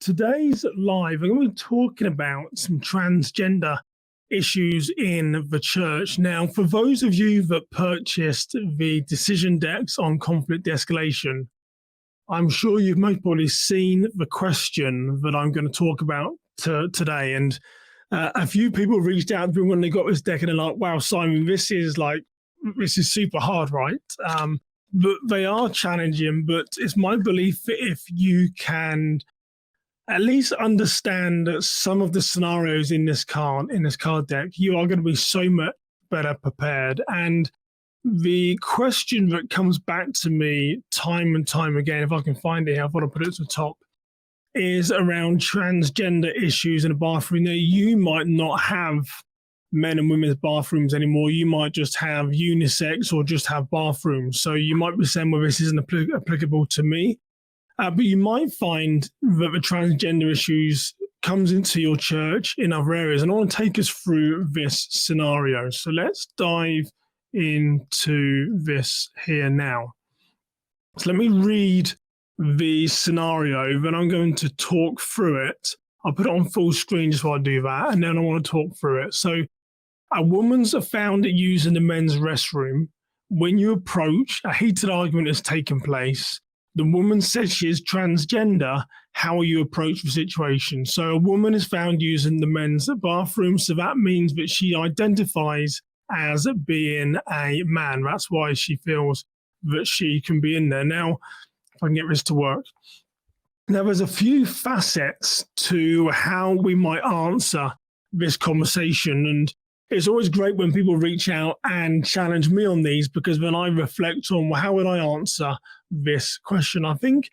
Today's live, I'm going to be talking about some transgender issues in the church. Now, for those of you that purchased the decision decks on conflict de-escalation, I'm sure you've most probably seen the question that I'm going to talk about today. And a few people reached out to me when they got this deck and they're like, wow, Simon, this is super hard, right? But they are challenging, but it's my belief that if you can at least understand some of the scenarios in this card deck, you are going to be so much better prepared. And the question that comes back to me time and time again, if I can find it here, I want to put it to the top, is around transgender issues in a bathroom. Now, you might not have men and women's bathrooms anymore. You might just have unisex or just have bathrooms. So you might be saying, well, this isn't applicable to me. But you might find that the transgender issues comes into your church in other areas. And I want to take us through this scenario. So let's dive into this here now. So let me read the scenario, then I'm going to talk through it. I'll put it on full screen just while I do that, and then I want to talk through it. So a woman's found using the men's restroom. When you approach, a heated argument has taken place. The woman says she is transgender. How will you approach the situation? So a woman is found using the men's bathroom. So that means that she identifies as being a man. That's why she feels that she can be in there. Now, if I can get this to work. Now, there's a few facets to how we might answer this conversation. And it's always great when people reach out and challenge me on these, because when I reflect on, well, how would I answer this question? I think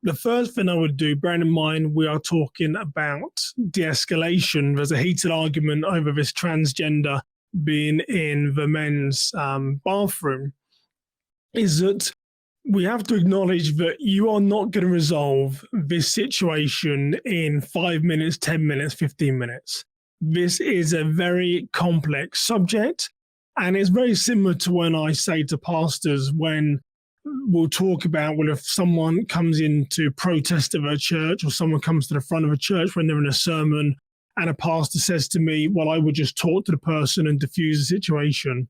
the first thing I would do, bearing in mind we are talking about de-escalation, there's a heated argument over this transgender being in the men's bathroom, is that we have to acknowledge that you are not going to resolve this situation in 5 minutes, 10 minutes, 15 minutes. This is a very complex subject, and it's very similar to when I say to pastors when we'll talk about, well, if someone comes in to protest of a church, or someone comes to the front of a church when they're in a sermon, and a pastor says to me, well, I would just talk to the person and diffuse the situation.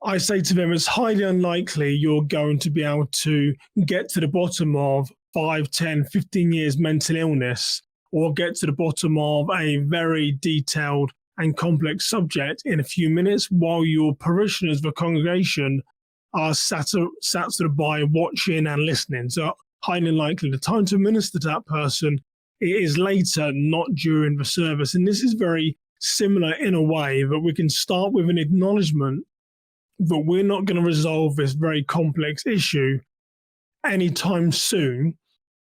I say to them, it's highly unlikely you're going to be able to get to the bottom of 5, 10, 15 years mental illness, or get to the bottom of a very detailed and complex subject in a few minutes, while your parishioners, the congregation, are sat by watching and listening. So highly unlikely the time to minister to that person is later, not during the service. And this is very similar in a way that we can start with an acknowledgement that we're not going to resolve this very complex issue anytime soon,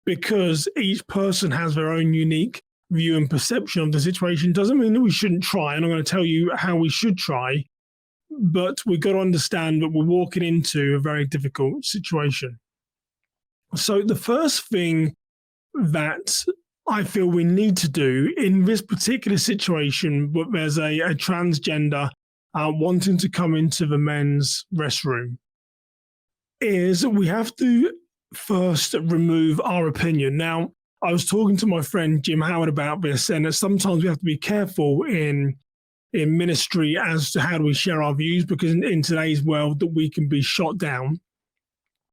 because each person has their own unique view and perception of the situation. Doesn't mean that we shouldn't try, and I'm going to tell you how we should try, but we've got to understand that we're walking into a very difficult situation. So the first thing that I feel we need to do in this particular situation, but there's a transgender wanting to come into the men's restroom, is we have to first remove our opinion. Now, I was talking to my friend Jim Howard about this, and sometimes we have to be careful in ministry as to how do we share our views, because in today's world that we can be shot down.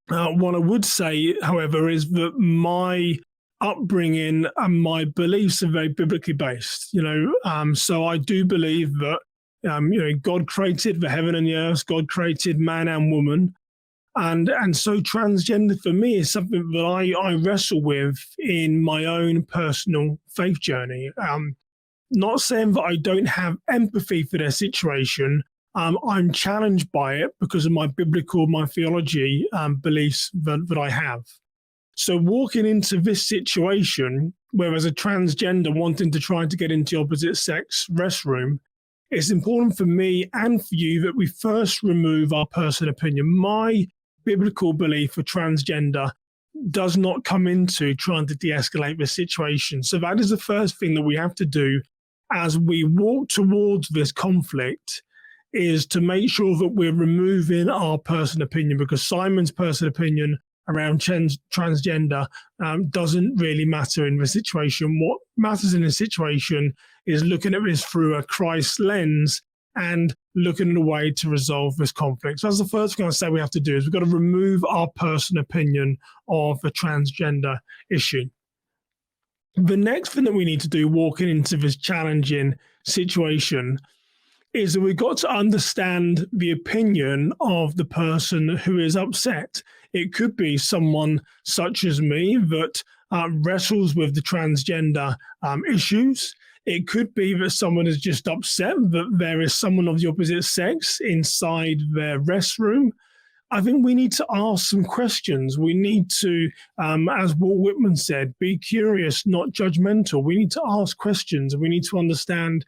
What I would say, however, is that my upbringing and my beliefs are very biblically based. So I do believe that God created the heaven and the earth. God created man and woman. And so transgender for me is something that I wrestle with in my own personal faith journey. Not saying that I don't have empathy for their situation. I'm challenged by it because of my theology beliefs that I have. So walking into this situation, where there's a transgender wanting to try to get into the opposite sex restroom, it's important for me and for you that we first remove our personal opinion. My biblical belief for transgender does not come into trying to de-escalate the situation. So that is the first thing that we have to do as we walk towards this conflict, is to make sure that we're removing our personal opinion, because Simon's personal opinion around transgender doesn't really matter in the situation. What matters in the situation is looking at this through a Christ lens and looking at a way to resolve this conflict. So that's the first thing I say we have to do, is we've got to remove our personal opinion of the transgender issue. The next thing that we need to do walking into this challenging situation is that we've got to understand the opinion of the person who is upset. It could be someone such as me that wrestles with the transgender issues. It could be that someone is just upset that there is someone of the opposite sex inside their restroom. I think we need to ask some questions. We need to, as Walt Whitman said, be curious, not judgmental. We need to ask questions. We need to understand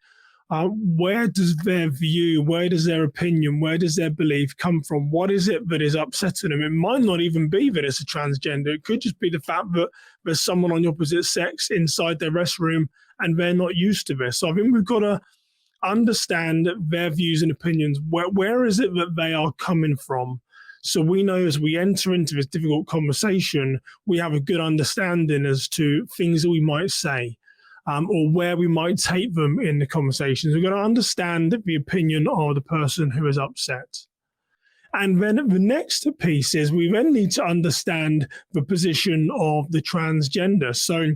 where does their view, where does their opinion, where does their belief come from? What is it that is upsetting them? It might not even be that it's a transgender. It could just be the fact that there's someone on the opposite sex inside their restroom and they're not used to this. So I think we've got to understand their views and opinions. Where is it that they are coming from? So we know as we enter into this difficult conversation, we have a good understanding as to things that we might say. Or where we might take them in the conversations. We've got to understand the opinion of the person who is upset. And then the next piece is we then need to understand the position of the transgender. So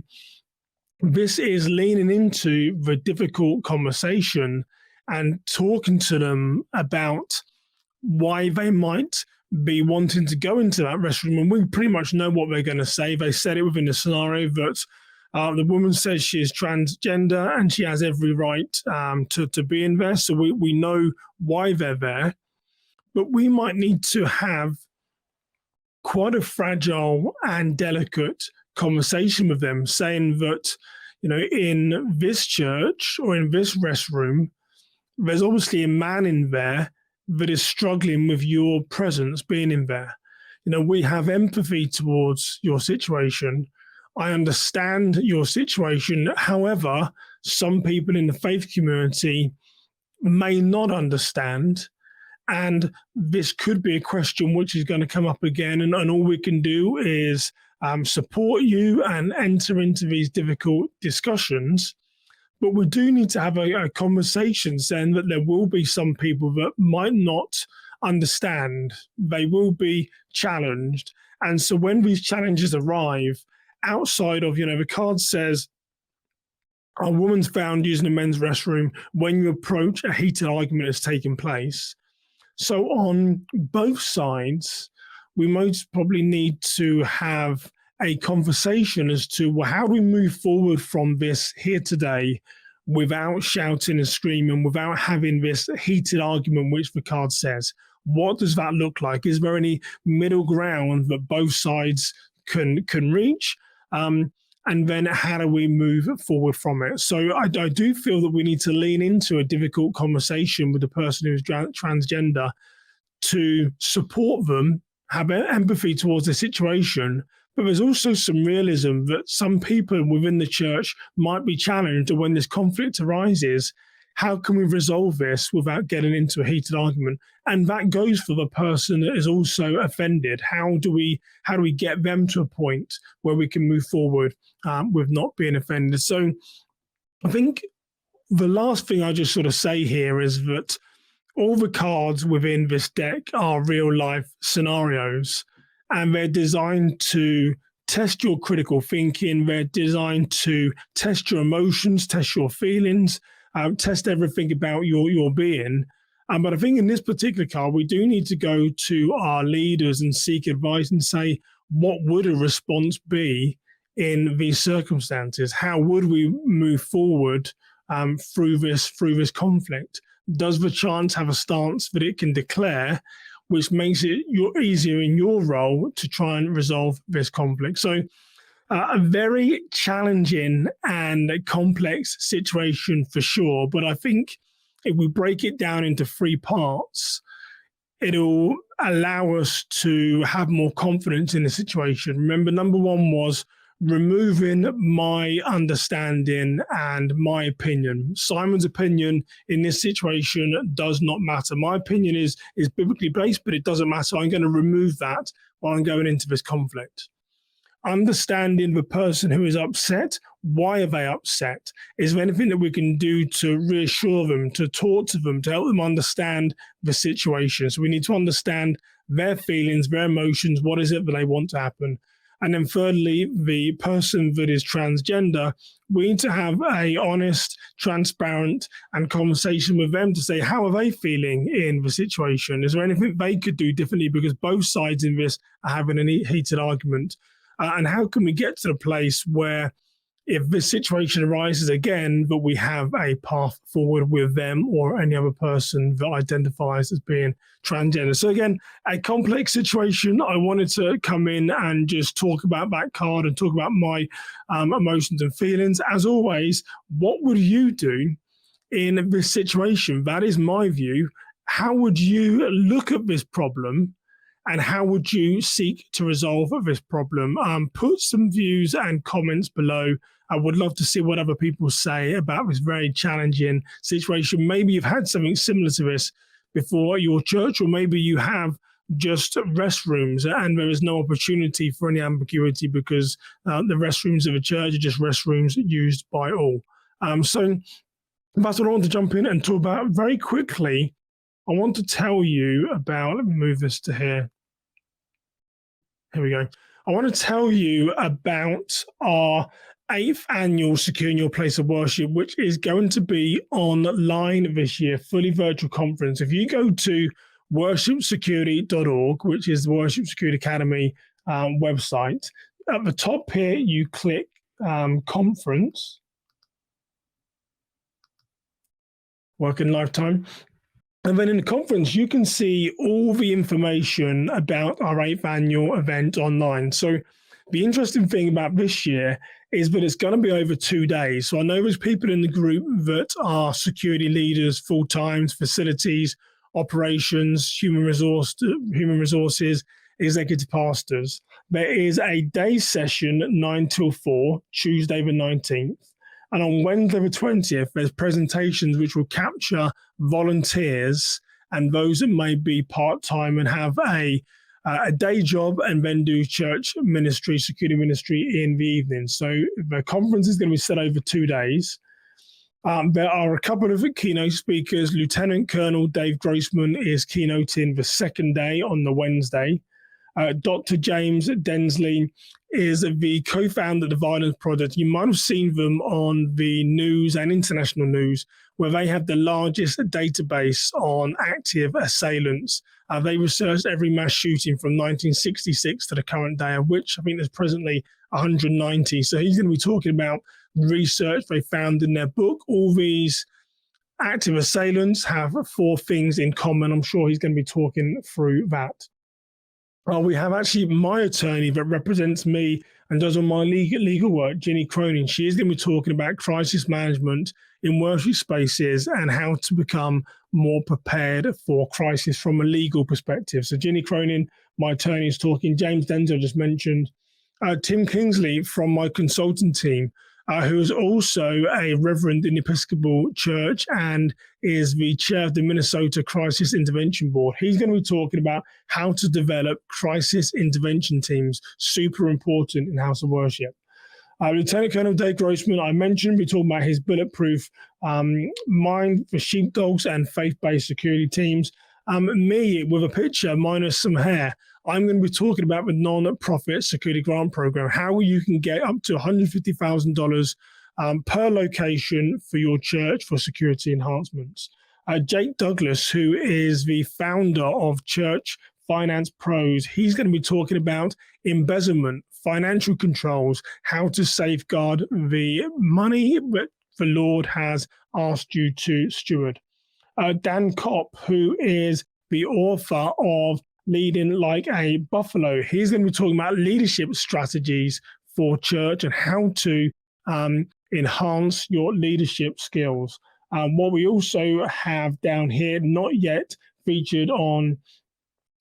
this is leaning into the difficult conversation and talking to them about why they might be wanting to go into that restroom. And we pretty much know what they're going to say. They said it within the scenario that the woman says she is transgender and she has every right to be in there. So we know why they're there. But we might need to have quite a fragile and delicate conversation with them, saying that, in this church or in this restroom, there's obviously a man in there that is struggling with your presence being in there. We have empathy towards your situation. I understand your situation. However, some people in the faith community may not understand. And this could be a question which is going to come up again. And all we can do is support you and enter into these difficult discussions. But we do need to have a conversation saying that there will be some people that might not understand. They will be challenged. And so when these challenges arrive, outside of, the card says, a woman's found using a men's restroom when you approach a heated argument has taken place. So on both sides, we most probably need to have a conversation as to, well, how do we move forward from this here today without shouting and screaming, without having this heated argument, which the card says. What does that look like? Is there any middle ground that both sides can reach? And then how do we move forward from it? So I do feel that we need to lean into a difficult conversation with the person who's transgender to support them, have empathy towards the situation. But there's also some realism that some people within the church might be challenged, or when this conflict arises, how can we resolve this without getting into a heated argument? And that goes for the person that is also offended. How do we get them to a point where we can move forward with not being offended? So I think the last thing I just sort of say here is that all the cards within this deck are real life scenarios, and they're designed to test your critical thinking. They're designed to test your emotions, test your feelings, test everything about your being. But I think in this particular card, we do need to go to our leaders and seek advice and say, what would a response be in these circumstances? How would we move forward through this conflict? Does the chance have a stance that it can declare, which makes it easier in your role to try and resolve this conflict? So a very challenging and complex situation for sure. But I think if we break it down into 3 parts, it'll allow us to have more confidence in the situation. Remember, number 1 was removing my understanding and my opinion. Simon's opinion in this situation does not matter. My opinion is biblically based, but it doesn't matter. I'm going to remove that on going into this conflict. Understanding the person who is upset, why are they upset? Is there anything that we can do to reassure them, to talk to them, to help them understand the situation? So we need to understand their feelings, their emotions, what is it that they want to happen? And then thirdly, the person that is transgender, we need to have a honest, transparent and conversation with them to say, how are they feeling in the situation? Is there anything they could do differently? Because both sides in this are having a heated argument. And how can we get to the place where if this situation arises again, that we have a path forward with them or any other person that identifies as being transgender? So again, a complex situation. I wanted to come in and just talk about that card and talk about my emotions and feelings. As always, what would you do in this situation? That is my view. How would you look at this problem? And how would you seek to resolve this problem? Put some views and comments below. I would love to see what other people say about this very challenging situation. Maybe you've had something similar to this before at your church, or maybe you have just restrooms and there is no opportunity for any ambiguity because the restrooms of a church are just restrooms used by all. So that's what I want to jump in and talk about very quickly. I want to tell you about, let me move this to here. Here we go. I want to tell you about our 8th annual Securing Your Place of Worship, which is going to be online this year, fully virtual conference. If you go to worshipsecurity.org, which is the Worship Security Academy website, at the top here, you click conference, working lifetime. And then in the conference, you can see all the information about our 8th annual event online. So the interesting thing about this year is that it's going to be over 2 days. So I know there's people in the group that are security leaders, full-time, facilities, operations, human resources, executive pastors. There is a day session 9 till 4, Tuesday the 19th. And on Wednesday the 20th, there's presentations which will capture volunteers and those that may be part-time and have a day job and then do church ministry, security ministry in the evening. So the conference is going to be set over 2 days. There are a couple of keynote speakers. Lieutenant Colonel Dave Grossman is keynoting the second day on the Wednesday. Dr. James Densley is the co-founder of the Violence Project. You might have seen them on the news and international news, where they have the largest database on active assailants. They researched every mass shooting from 1966 to the current day, of which I think there's presently 190. So he's going to be talking about research they found in their book. All these active assailants have 4 things in common. I'm sure he's going to be talking through that. We have actually my attorney that represents me and does all my legal work, Ginny Cronin. She is going to be talking about crisis management in worship spaces and how to become more prepared for crisis from a legal perspective. So Ginny Cronin, my attorney, is talking. James Denzel just mentioned. Tim Kingsley from my consulting team, who is also a reverend in the Episcopal Church and is the chair of the Minnesota Crisis Intervention Board. He's going to be talking about how to develop crisis intervention teams, super important in House of Worship. Lieutenant Colonel Dave Grossman, I mentioned, we talked about his bulletproof mind for sheepdogs and faith-based security teams. Me, with a picture minus some hair, I'm going to be talking about the non-profit security grant program, how you can get up to $150,000 per location for your church for security enhancements. Jake Douglas, who is the founder of Church Finance Pros, he's going to be talking about embezzlement, financial controls, how to safeguard the money that the Lord has asked you to steward. Dan Kopp, who is the author of Leading Like a Buffalo, he's going to be talking about leadership strategies for church and how to enhance your leadership skills. What we also have down here, not yet featured on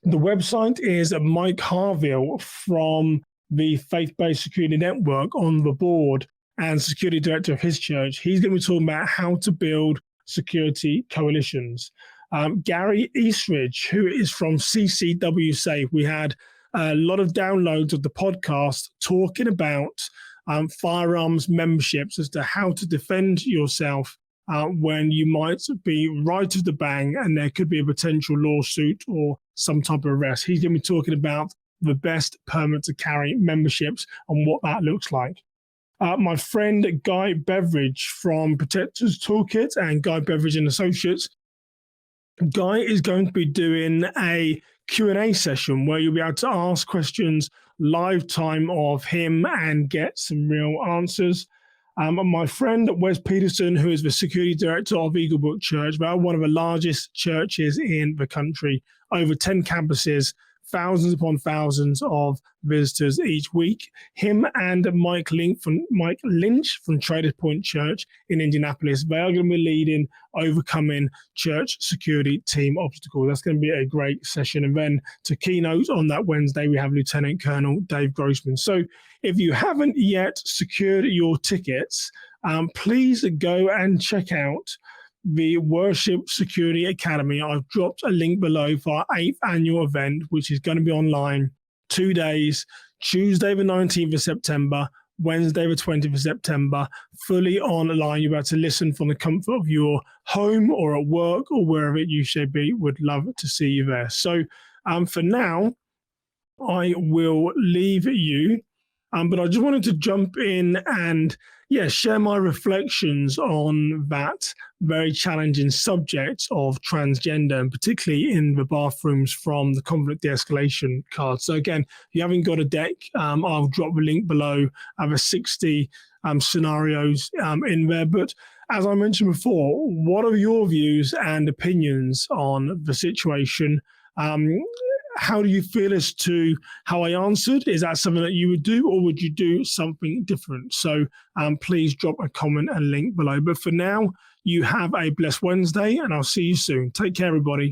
the website, is Mike Harville from the Faith-Based Security Network on the board and security director of his church. He's going to be talking about how to build security coalitions. Gary Eastridge, who is from CCW Safe. We had a lot of downloads of the podcast talking about firearms memberships as to how to defend yourself when you might be right of the bang and there could be a potential lawsuit or some type of arrest. He's going to be talking about the best permit to carry memberships and what that looks like. My friend Guy Beveridge from Protectors Toolkit and Guy Beveridge and Associates, Guy is going to be doing a Q&A session where you'll be able to ask questions live time of him and get some real answers. My friend Wes Peterson, who is the security director of Eaglebrook Church, one of the largest churches in the country, over 10 campuses, thousands upon thousands of visitors each week. Him and Mike Lynch from Traders Point Church in Indianapolis, they are going to be leading overcoming church security team obstacles. That's going to be a great session. And then to keynote on that Wednesday, we have Lieutenant Colonel Dave Grossman. So if you haven't yet secured your tickets, please go and check out the Worship Security Academy. I've dropped a link below for our 8th annual event, which is going to be online 2 days, Tuesday the 19th of September, Wednesday the 20th of September, fully online. You're about to listen from the comfort of your home or at work or wherever you should be. Would love to see you there. So for now, I will leave you. But I just wanted to jump in and share my reflections on that very challenging subject of transgender, and particularly in the bathrooms from the conflict de-escalation card. So again, if you haven't got a deck, I'll drop the link below. I have 60 scenarios in there. But as I mentioned before, what are your views and opinions on the situation? How do you feel as to how I answered? Is that something that you would do, or would you do something different? So please drop a comment and link below. But for now, you have a blessed Wednesday, and I'll see you soon. Take care, everybody.